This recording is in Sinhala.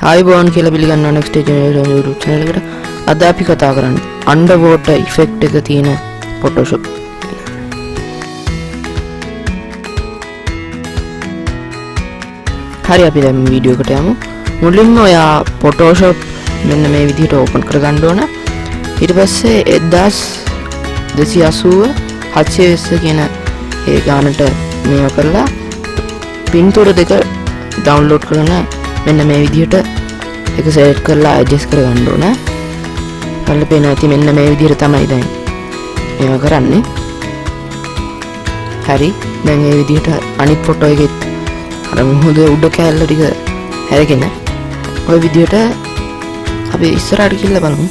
ආයිබෝන් කියලා පිළිගන්නවා next generation YouTube channel එකට. අද අපි කතා කරන්නේ underwater effect එක තියෙන Photoshop. හරි අපි දැන් වීඩියෝ එකට යමු. මුලින්ම ඔයා Photoshop මෙන්න මේ විදිහට open කරගන්න ඕන. ඊට පස්සේ 1280 720 කියන ඒ ගානට මේව කරලා පින්තූර දෙක download කරන මෙන්න මේ විදිහට එක select කරලා adjust කරගන්න ඕන. බලන්න පේනවා ඉතින් මෙන්න මේ විදිහට තමයි දැන් මේව කරන්නේ. හරි. දැන් මේ විදිහට අනිත් ෆොටෝ එකෙත් අර මුහුද උඩ කැල්ල ටික හැරගෙන ওই විදිහට අපි ඉස්සරහට ගිහලා බලමු.